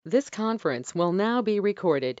This conference will now be recorded.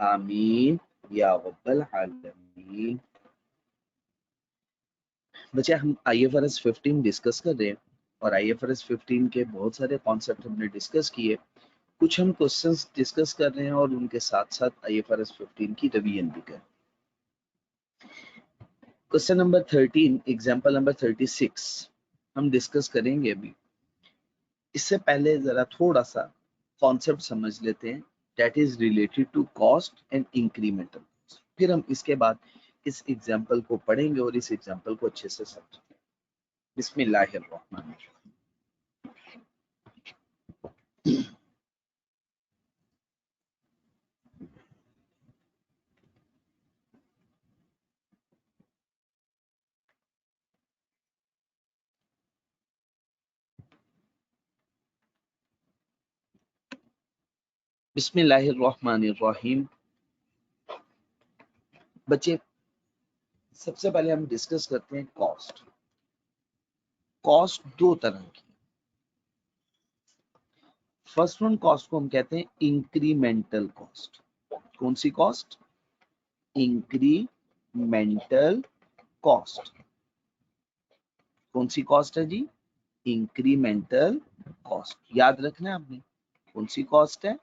आमीन या rubble आलमीन। बच्चे हम IFRS 15 डिस्कस कर रहे हैं और IFRS 15 के बहुत सारे कॉन्सेप्ट हमने डिस्कस किए। कुछ हम क्वेश्चंस डिस्कस कर रहे हैं और उनके साथ साथ IFRS 15 की रिवीजन भी कर। क्वेश्चन नंबर 13 एग्जांपल नंबर 36 हम डिस्कस करेंगे अभी। इससे पहले जरा थोड़ा सा कॉन्सेप्ट समझ लेते हैं that is related to cost and incremental cost. फिर हम इसके बाद इस एग्जांपल को पढ़ेंगे और इस एग्जांपल को अच्छे से समझेंगे। बिस्मिल्लाहिर्रहमानिर्रहीम। बिस्मिल्लाहिर्रहमानिर्रहीम। बच्चे सबसे पहले हम डिस्कस करते हैं कॉस्ट। कॉस्ट दो तरह की। फर्स्ट वन कॉस्ट को हम कहते हैं इंक्रीमेंटल कॉस्ट। कौन सी कॉस्ट? Incremental cost. कौन सी कॉस्ट है जी? Incremental cost. याद रखना है आपने, कौन सी कॉस्ट है?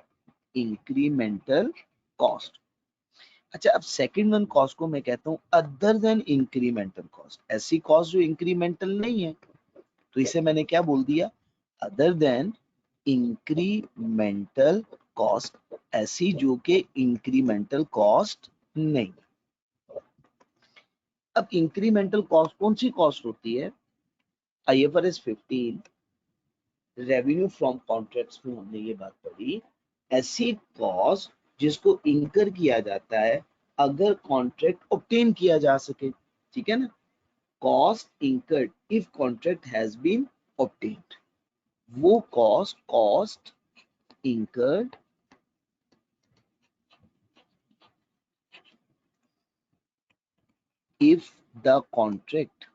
Incremental cost. अच्छा, अब सेकंड वन कॉस्ट को मैं कहता हूं अदर देन इंक्रीमेंटल कॉस्ट। ऐसी कॉस्ट जो इंक्रीमेंटल नहीं है, तो इसे मैंने क्या बोल दिया? Other than incremental cost. ऐसी जो कि इंक्रीमेंटल कॉस्ट नहीं। अब इंक्रीमेंटल कॉस्ट कौन सी कॉस्ट होती है? IFRS 15 रेवेन्यू फ्रॉम कॉन्ट्रैक्ट्स में हमने ये बात पढ़ी, ऐसी कॉस्ट जिसको इंकर किया जाता है अगर कॉन्ट्रैक्ट ऑब्टेन किया जा सके। ठीक है ना? Cost incurred if contract has been obtained. वो cost incurred if the contract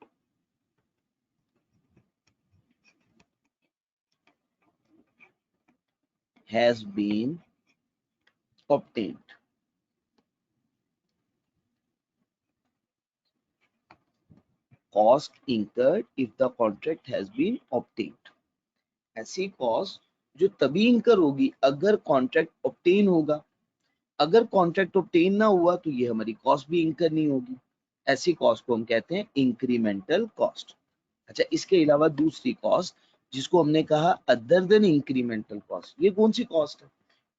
has been obtained. Cost incurred if the contract has been obtained. ऐसी कॉस्ट जो तभी इंकर होगी अगर कॉन्ट्रैक्ट ऑब्टेन होगा। अगर कॉन्ट्रैक्ट ऑब्टेन ना हुआ तो ये हमारी कॉस्ट भी इंकर नहीं होगी। ऐसी कॉस्ट को हम कहते हैं इंक्रीमेंटल कॉस्ट। अच्छा, इसके अलावा दूसरी कॉस्ट जिसको हमने कहा अदर देन इंक्रीमेंटल कॉस्ट, ये कौन सी कॉस्ट है?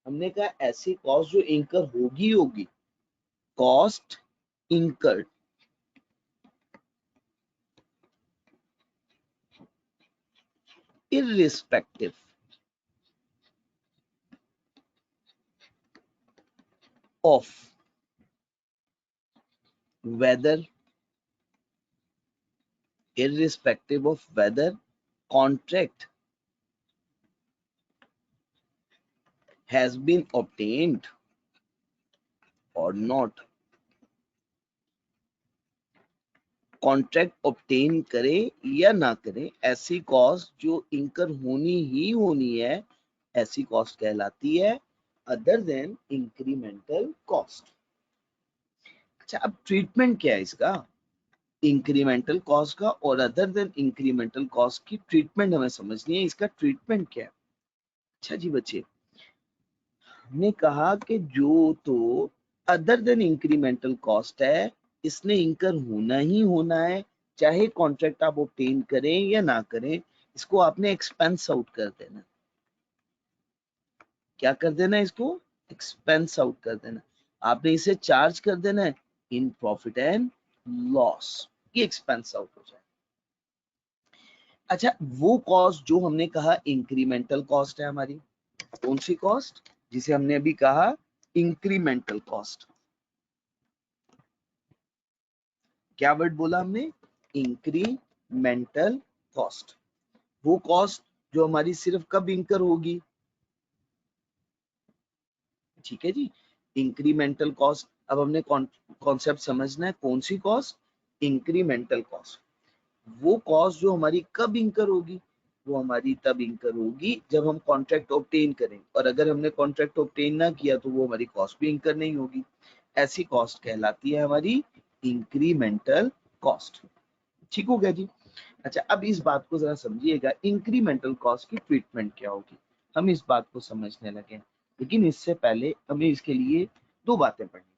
हमने कहा ऐसी कॉस्ट जो इंकर होगी। Cost incurred irrespective of whether contract has been obtained or not। Contract obtain करे या ना करे, ऐसी कॉस्ट जो इंकर होनी ही होनी है, ऐसी कॉस्ट कहलाती है अदर देन इंक्रीमेंटल कॉस्ट। अच्छा, अब ट्रीटमेंट क्या है इसका? इंक्रीमेंटल कॉस्ट का और अदर देन इंक्रीमेंटल कॉस्ट की ट्रीटमेंट हमें समझनी है। इसका ट्रीटमेंट क्या है? अच्छा जी बच्चे, हमने कहा कि जो तो अदर देन इंक्रीमेंटल कॉस्ट है, इसने इंकर होना ही होना है, चाहे कॉन्ट्रैक्ट आप ऑब्टेन करें या ना करें। इसको आपने एक्सपेंस आउट कर देना। क्या कर देना इसको? एक्सपेंस आउट कर देना, आपने इसे चार्ज कर देना है इन प्रॉफिट एंड लॉस, ये एक्सपेंस आउट हो जाए। अच्छा, वो कॉस्ट जो हमने कहा इंक्रीमेंटल कॉस्ट है हमारी, कौन सी कॉस्ट, जिसे हमने अभी कहा इंक्रीमेंटल कॉस्ट। क्या वर्ड बोला हमने, इंक्रीमेंटल कॉस्ट। वो कॉस्ट जो हमारी सिर्फ कब इंकर होगी, ठीक है जी, इंक्रीमेंटल कॉस्ट। अब हमने कॉन्सेप्ट समझना है, कौन सी कॉस्ट, इंक्रीमेंटल कॉस्ट। वो कॉस्ट जो हमारी कब इंकर होगी, वो हमारी तब इंकर होगी जब हम कॉन्ट्रैक्ट ऑब्टेन करें, और अगर हमने कॉन्ट्रैक्ट ऑब्टेन ना किया तो वो हमारी कॉस्ट भी इंकर नहीं होगी। ऐसी कॉस्ट कहलाती है हमारी इंक्रीमेंटल कॉस्ट। ठीक हो गया जी। अच्छा, अब इस बात को जरा समझिएगा, इंक्रीमेंटल कॉस्ट की ट्रीटमेंट क्या होगी, हम इस बात को समझने लगे। लेकिन इससे पहले हमें इसके लिए दो बातें पढ़नी।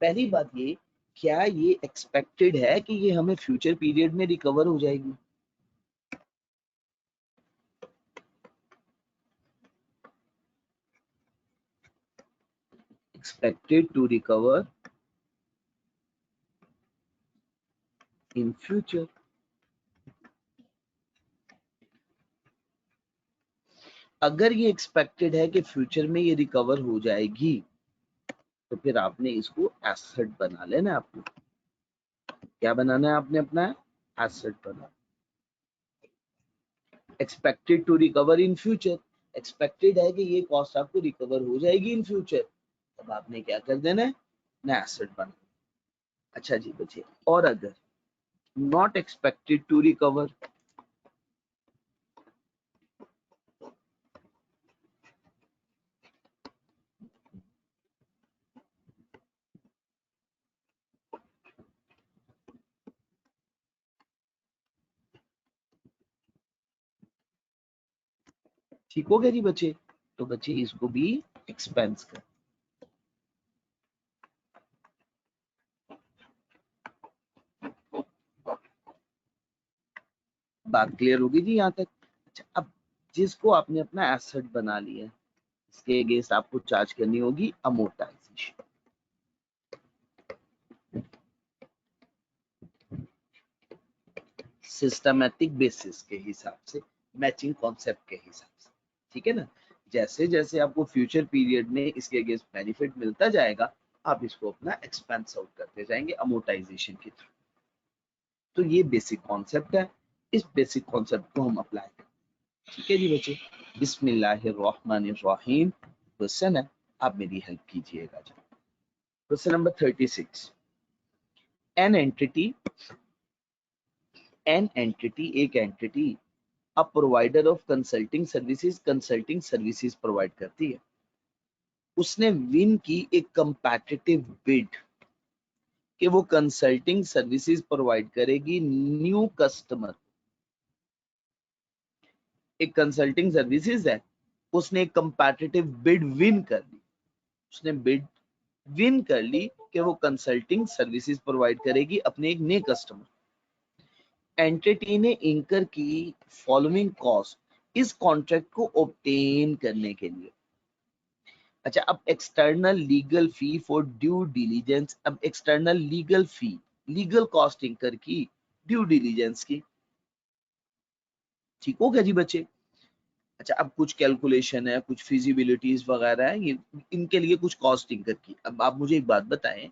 पहली बात ये, क्या ये एक्सपेक्टेड है कि ये हमें फ्यूचर पीरियड में रिकवर हो जाएगी, expected to recover in future। अगर ये एक्सपेक्टेड है कि फ्यूचर में ये रिकवर हो जाएगी, तो फिर आपने इसको एसेट बना लेना। आपको क्या बनाना है, आपने अपना एसेट बना, expected to recover in future, expected है कि ये कॉस्ट आपको रिकवर हो जाएगी इन फ्यूचर, तब आपने क्या कर देना है, ना एसेट बना। अच्छा जी बच्चे, और अगर नॉट एक्सपेक्टेड टू रिकवर, ठीक हो गया जी बच्चे, तो बच्चे इसको भी एक्सपेंस कर। बात क्लियर होगी जी यहाँ तक। अच्छा, अब जिसको आपने अपना एसेट बना लिया, इसके अगेंस्ट आपको चार्ज करनी होगी अमोर्टाइजेशन, सिस्टमैटिक बेसिस के हिसाब से, मैचिंग कॉन्सेप्ट के हिसाब से, ठीक है ना। जैसे जैसे आपको फ्यूचर पीरियड में इसके अगेंस्ट बेनिफिट मिलता जाएगा, आप इसको अपना एक्सपेंस आउट करते जाएंगे अमोर्टाइजेशन के थ्रू। तो ये बेसिक कॉन्सेप्ट है, इस बेसिक कॉन्सेप्ट को हम अप्लाई करें। ठीक है जी बच्चे, बिस्मिल्लाहिर्रहमानिर्रहीम। क्वेश्चन है, आप मेरी हेल्प कीजिएगा। क्वेश्चन नंबर 36, एन एंटिटी, एक entity a provider of consulting services provide करती है, उसने विन की एक कंपैटिटिव बिड कि वो कंसल्टिंग सर्विसेज प्रोवाइड करेगी न्यू कस्टमर। एक कंसल्टिंग सर्विसेज है, उसने एक कंपैटिटिव बिड विन कर ली, उसने बिड विन कर ली कि वो कंसल्टिंग सर्विसेज प्रोवाइड करेगी अपने एक नए कस्टमर। एंटिटी ने इंकर की फॉलोइंग कॉस्ट इस कॉन्ट्रैक्ट को ऑब्टेन करने के लिए। अच्छा, अब external legal fee for due diligence, अब एक्सटर्नल लीगल फी, लीगल कॉस्ट इंकर की ड्यू डिलीजेंस की। ठीक हो गया जी बच्चे। अच्छा, अब कुछ कैलकुलेशन है, कुछ फिजिबिलिटीज वगैरह है, ये इनके लिए कुछ कॉस्ट इंकर की। अब आप मुझे एक बात बताएं,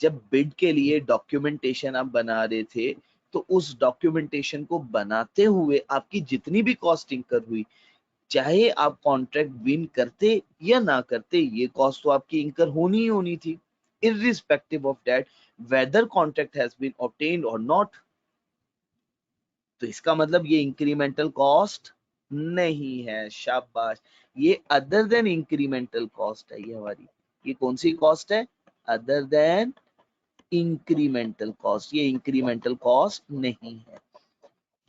जब बिड के लिए डॉक्यूमेंटेशन आप बना रहे थे, तो उस डॉक्यूमेंटेशन को बनाते हुए आपकी जितनी भी कॉस्ट इंकर हुई, चाहे आप कॉन्ट्रैक्ट विन करते या ना करते, ये कॉस्ट तो आपकी इंकर होनी ही होनी थी, irrespective of that whether contract has been obtained or not। तो इसका मतलब ये इंक्रीमेंटल कॉस्ट नहीं है, शाबाश। ये अदर देन इंक्रीमेंटल कॉस्ट है, ये हमारी, ये कौन सी कॉस्ट है, अदर देन इंक्रीमेंटल कॉस्ट। ये इंक्रीमेंटल कॉस्ट नहीं है,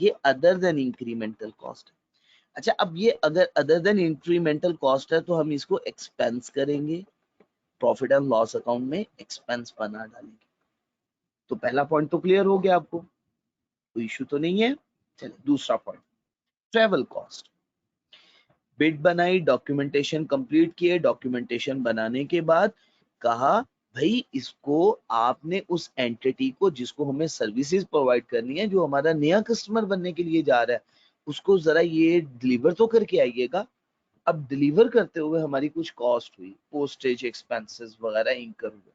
ये अदर देन इंक्रीमेंटल कॉस्ट है। अच्छा, अब ये अगर अदर देन इंक्रीमेंटल कॉस्ट है, तो हम इसको एक्सपेंस करेंगे, प्रॉफिट एंड लॉस अकाउंट में एक्सपेंस बना डालेंगे। तो पहला पॉइंट तो क्लियर हो गया आपको, कोई इशू तो नहीं है। चलिए दूसरा पॉइंट, ट्रेवल कॉस्ट। बिड बनाई, डॉक्यूमेंटेशन कंप्लीट किए, डॉक्यूमेंटेशन बनाने के बाद कहा भाई इसको आपने उस एंटिटी को जिसको हमें सर्विसेज प्रोवाइड करनी है, जो हमारा नया कस्टमर बनने के लिए जा रहा है, उसको जरा ये डिलीवर तो करके आइएगा। अब डिलीवर करते हुए हमारी कुछ कॉस्ट हुई, पोस्टेज एक्सपेंसेस वगैरह इंकर हुए।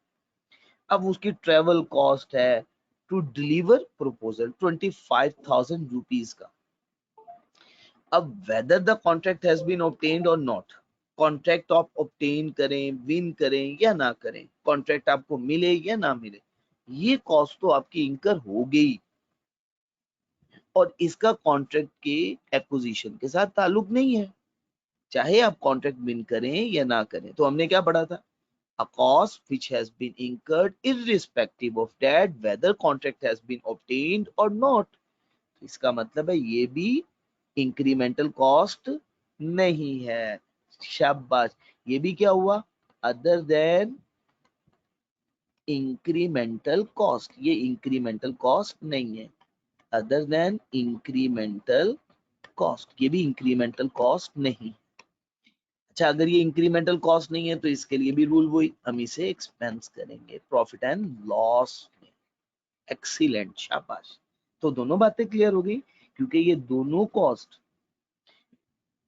अब उसकी ट्रेवल कॉस्ट है टू डिलीवर प्रपोजल 25,000 रुपीज का। अब whether the contract has been obtained और नॉट, कॉन्ट्रैक्ट आप ऑब्टेन करें, विन करें या ना करें, कॉन्ट्रैक्ट आपको मिले या ना मिले, ये कॉस्ट तो आपकी इंकर हो गई और इसका कॉन्ट्रैक्ट के एक्विजिशन के साथ ताल्लुक नहीं है। चाहे आप कॉन्ट्रैक्ट विन करें या ना करें, तो हमने क्या पढ़ा था, a cost which has been incurred irrespective of that whether contract has been obtained or not। इसका मतलब है ये भी इंक्रीमेंटल कॉस्ट नहीं है। शाबाश, ये भी क्या हुआ, अदर देन इंक्रीमेंटल कॉस्ट, ये इंक्रीमेंटल कॉस्ट नहीं है, अदर देन इंक्रीमेंटल कॉस्ट, ये भी इंक्रीमेंटल कॉस्ट नहीं। अच्छा, अगर ये इंक्रीमेंटल कॉस्ट नहीं है तो इसके लिए भी रूल वही, हम इसे एक्सपेंस करेंगे प्रॉफिट एंड लॉस में। एक्सीलेंट, शाबाश। तो दोनों बातें क्लियर हो गई, क्योंकि ये दोनों कॉस्ट,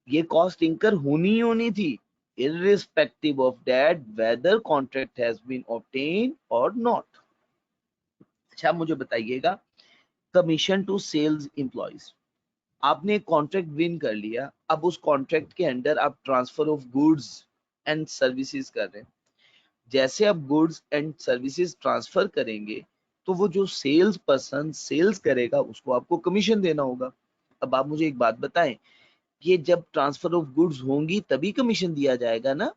ये कॉस्ट इंकर होनी ही होनी थी irrespective of that whether contract has been obtained or not। अच्छा, मुझे बताइएगा, कमीशन टू सेल्स एम्प्लॉइज, आपने कॉन्ट्रैक्ट विन कर लिया, अब उस कॉन्ट्रैक्ट के अंडर आप transfer of goods and services कर रहे हैं। जैसे आप गुड्स एंड सर्विसेज ट्रांसफर करेंगे तो वो जो सेल्स पर्सन सेल्स करेगा उसको आपको कमीशन देना होगा। अब आप मुझे एक बात बताएं, ये जब ट्रांसफर ऑफ गुड्स होंगी तभी कमीशन दिया जाएगा ना,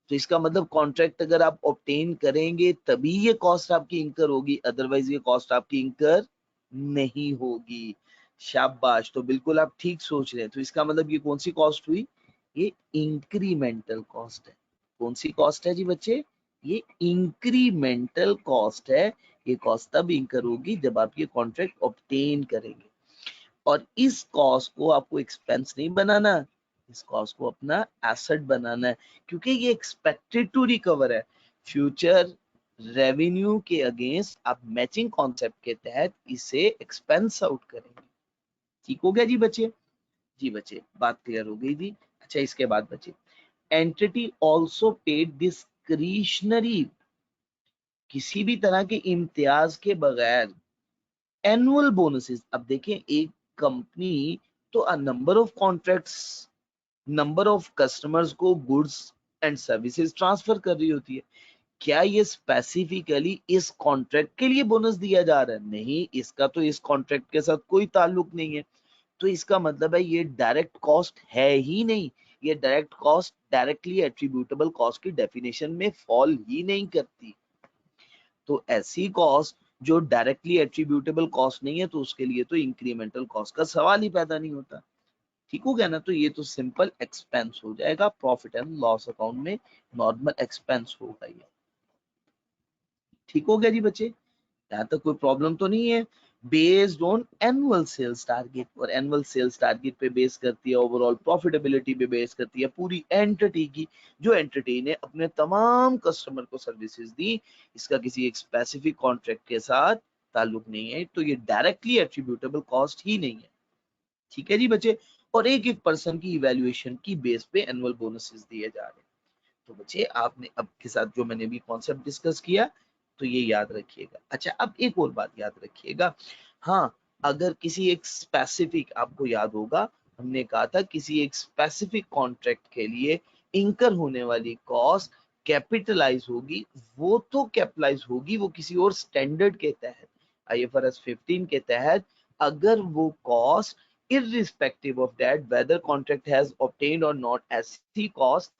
तो इसका मतलब कॉन्ट्रैक्ट अगर आप ऑब्टेन करेंगे तभी ये कॉस्ट आपकी इंकर होगी, अदरवाइज ये कॉस्ट आपकी इंकर नहीं होगी। शाबाश, तो बिल्कुल आप ठीक सोच रहे हैं। तो इसका मतलब ये कौन सी कॉस्ट हुई, ये इंक्रीमेंटल कॉस्ट है। कौन सी कॉस्ट है जी बच्चे, ये इंक्रीमेंटल कॉस्ट है। ये कॉस्ट तब इंकर होगी जब आप ये कॉन्ट्रैक्ट ऑब्टेन करेंगे, और इस कॉस्ट को आपको एक्सपेंस नहीं बनाना, इस कॉस्ट को अपना एसेट बनाना है, क्योंकि ये एक्सपेक्टेड टू रिकवर है फ्यूचर रेवेन्यू के अगेंस्ट। आप मैचिंग कॉन्सेप्ट के तहत इसे एक्सपेंस आउट करेंगे। ठीक हो गया जी बच्चे, जी बच्चे, बात क्लियर हो गई थी। अच्छा, इसके बाद बच्चे, एंटिटी ऑल्सो पेड डिस्क्रिशनरी, किसी भी तरह के इम्तियाज के बगैर एनुअल बोनसेस। अब देखें, एक कंपनी तो a number of contracts, number of customers को गुड्स एंड सर्विसेज ट्रांसफर कर रही होती है। क्या ये स्पेसिफिकली इस कॉन्ट्रैक्ट के लिए बोनस दिया जा रहा है, नहीं, इसका तो इस कॉन्ट्रैक्ट के साथ कोई ताल्लुक नहीं है। तो इसका मतलब है ये डायरेक्ट कॉस्ट है ही नहीं, ये direct cost directly attributable cost की डेफिनेशन में फॉल ही नहीं करती। तो ऐसी कॉस्ट जो डायरेक्टली एट्रीब्यूटेबल कॉस्ट नहीं है, तो उसके लिए तो इंक्रीमेंटल कॉस्ट का सवाल ही पैदा नहीं होता। ठीक हो गया ना, तो ये तो सिंपल एक्सपेंस हो जाएगा, प्रॉफिट एंड लॉस अकाउंट में नॉर्मल एक्सपेंस होगा ये। ठीक हो गया जी बच्चे, यहाँ तक कोई प्रॉब्लम तो नहीं है। Based on annual sales target, और एनुअल सेल्स टारगेट पे बेस करती है, ओवरऑल प्रॉफिटेबिलिटी पे बेस करती है पूरी एंटिटी की, जो एंटिटी ने अपने तमाम कस्टमर को सर्विसेज दी, इसका किसी एक स्पेसिफिक कॉन्ट्रैक्ट के साथ ताल्लुक नहीं है, तो ये डायरेक्टली एट्रीब्यूटेबल कॉस्ट ही नहीं है। ठीक है जी बच्चे, और एक एक पर्सन की इवेल्युएशन की बेस पे एनुअल बोनसेस दिए जा रहे हैं। तो बच्चे, आपने अब के साथ जो मैंने भी कॉन्सेप्ट डिस्कस किया, तो ये याद रखिएगा। अच्छा, अब एक और बात याद रखिएगा, हाँ, अगर किसी एक स्पेसिफिक, आपको याद होगा हमने कहा था किसी एक स्पेसिफिक कॉन्ट्रैक्ट के लिए इंकर होने वाली कॉस्ट कैपिटलाइज होगी, वो तो कैपिटलाइज होगी वो किसी और स्टैंडर्ड के तहत, IFRS 15 के तहत। अगर वो cost irrespective of that whether contract has obtained or not, ऐसी कॉस्ट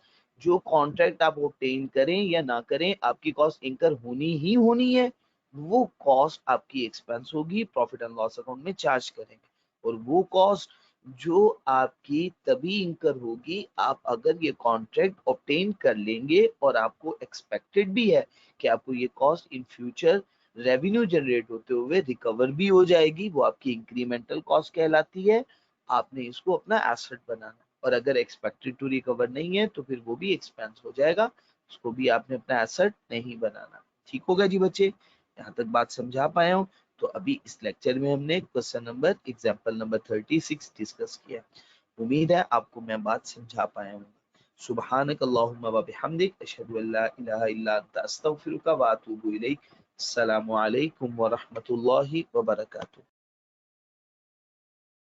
जो कॉन्ट्रैक्ट आप ऑब्टेन करें या ना करें, आपकी कॉस्ट इंकर होनी ही होनी है, वो कॉस्ट आपकी एक्सपेंस होगी, प्रॉफिट एंड लॉस अकाउंट में चार्ज करेंगे। और वो कॉस्ट जो आपकी तभी इंकर होगी आप अगर ये कॉन्ट्रैक्ट ऑब्टेन कर लेंगे, और आपको एक्सपेक्टेड भी है कि आपको ये cost in future revenue generate होते हुए रिकवर भी हो जाएगी, वो आपकी इंक्रीमेंटल कॉस्ट कहलाती है। आपने इसको अपना एसेट बनाना। और अगर एक्सपेक्टेड टू रिकवर नहीं है तो फिर वो भी एक्सपेंस हो जाएगा, उसको भी आपने अपना एसेट नहीं बनाना। ठीक होगा जी बच्चे, यहाँ तक बात समझा पाया हूँ। तो अभी इस लेक्चर में हमने question number example number 36 discuss किया। उम्मीद है आपको मैं बात समझा पाया हूँ। सुब्हानक अल्लाहुम्मा व बिहम्दिक अशहदु अल्ला इलाहा इल्ला अंता अस्तगफिरुका व अतूबु इलैक। अस्सलामु अलैकुम व रहमतुल्लाहि व बरकातुहू।